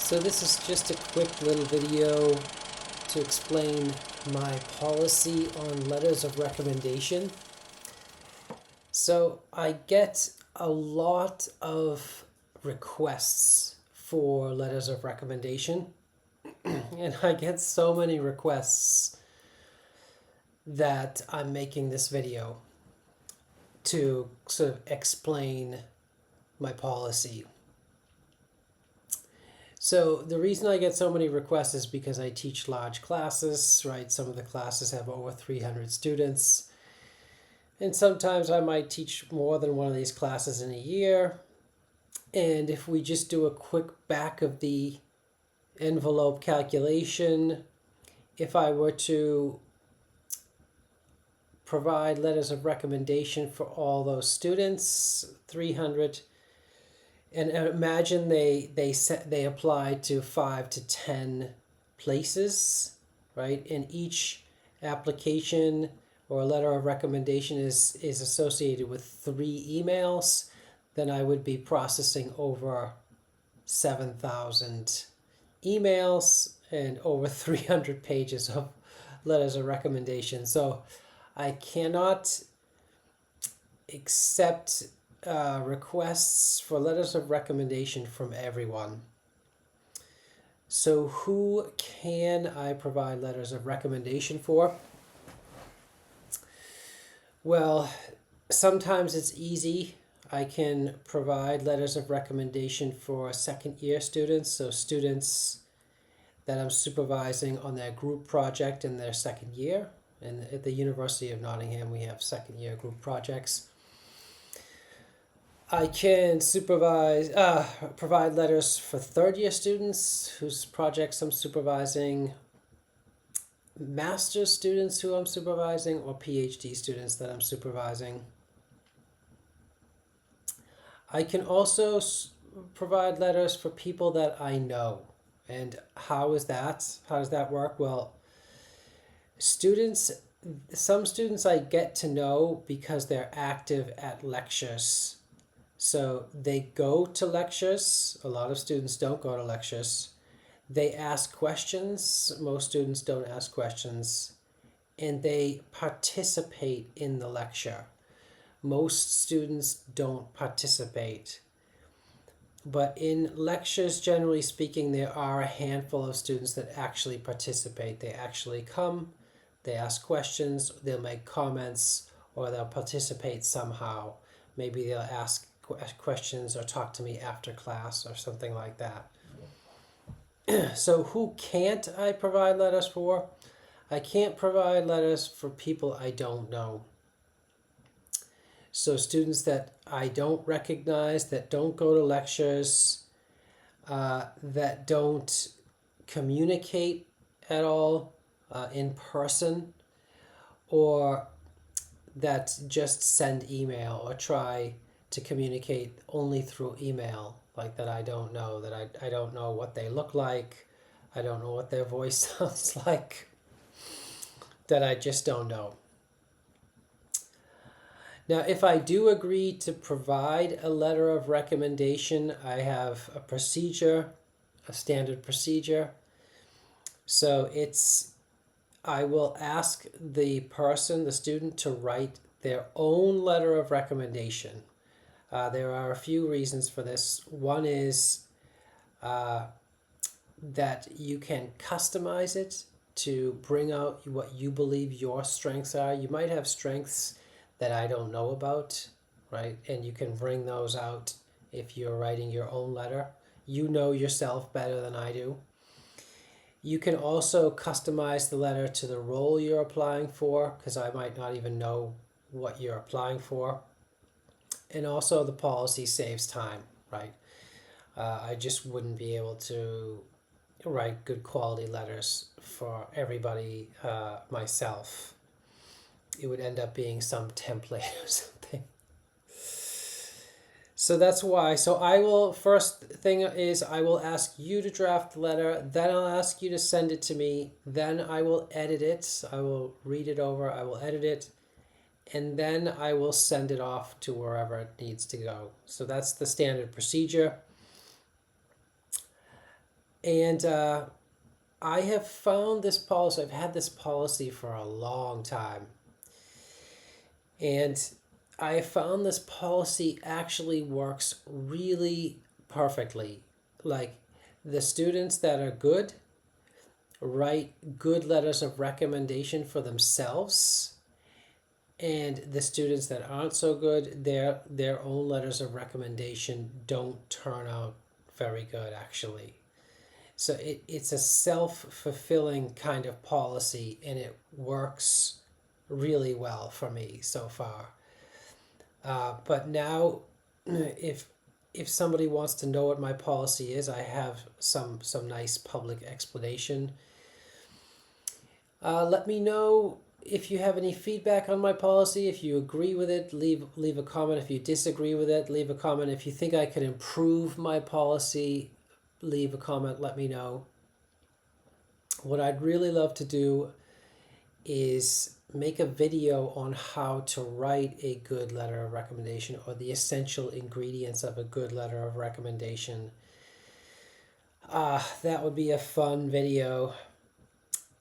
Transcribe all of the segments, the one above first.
So this is just a quick little video to explain my policy on letters of recommendation. So I get a lot of requests for letters of recommendation, and I get so many requests that I'm making this video to sort of explain my policy. So the reason I get so many requests is because I teach large classes, right? Some of the classes have over 300 students. And sometimes I might teach more than one of these classes in a year. And if we just do a quick back of the envelope calculation, if I were to provide letters of recommendation for all those students, 300, and imagine they apply to 5 to 10 places, right? And each application or letter of recommendation is associated with 3 emails, then I would be processing over 7,000 emails and over 300 pages of letters of recommendation. So I cannot accept requests for letters of recommendation from everyone. So who can I provide letters of recommendation for? Well, sometimes it's easy. I can provide letters of recommendation for second year students, so students that I'm supervising on their group project in their second year. And at the University of Nottingham, we have second year group projects. I can provide letters for third year students whose projects I'm supervising, master's students who I'm supervising, or PhD students that I'm supervising. I can also provide letters for people that I know. And how is that? How does that work? Well, some students I get to know because they're active at lectures. So they go to lectures. A lot of students don't go to lectures. They ask questions. Most students don't ask questions. And they participate in the lecture. Most students don't participate. But in lectures, generally speaking, there are a handful of students that actually participate. They actually come, they ask questions, they'll make comments, or they'll participate somehow. Maybe they'll ask questions or talk to me after class or something like that. So who can't I provide letters for? I can't provide letters for people I don't know. So students that I don't recognize, that don't go to lectures, that don't communicate at all in person, or that just send email or try to communicate only through email, like that I don't know, that I don't know what they look like, I don't know what their voice sounds like, that I just don't know. Now, if I do agree to provide a letter of recommendation, I have a procedure, a standard procedure. So I will ask the person, the student, to write their own letter of recommendation. There are a few reasons for this. One is that you can customize it to bring out what you believe your strengths are. You might have strengths that I don't know about, right? And you can bring those out if you're writing your own letter. You know yourself better than I do. You can also customize the letter to the role you're applying for, because I might not even know what you're applying for. And also the policy saves time, right? I just wouldn't be able to write good quality letters for everybody myself. It would end up being some template or something. So that's why. So first thing is I will ask you to draft the letter, then I'll ask you to send it to me, then I will edit it, I will read it over, I will edit it, and then I will send it off to wherever it needs to go. So that's the standard procedure. And I have found this policy, I've had this policy for a long time. And I found this policy actually works really perfectly. Like the students that are good write good letters of recommendation for themselves, and the students that aren't so good, their own letters of recommendation don't turn out very good actually. So it's a self-fulfilling kind of policy, and it works really well for me so far. But now, if somebody wants to know what my policy is, I have some nice public explanation. Let me know if you have any feedback on my policy. If you agree with it, leave a comment. If you disagree with it, leave a comment. If you think I could improve my policy, leave a comment. Let me know. What I'd really love to do is make a video on how to write a good letter of recommendation, or the essential ingredients of a good letter of recommendation. That would be a fun video,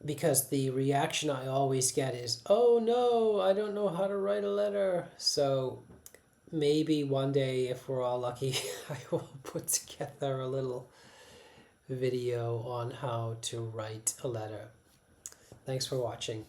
because the reaction I always get is, oh no, I don't know how to write a letter. So maybe one day, if we're all lucky, I will put together a little video on how to write a letter. Thanks for watching.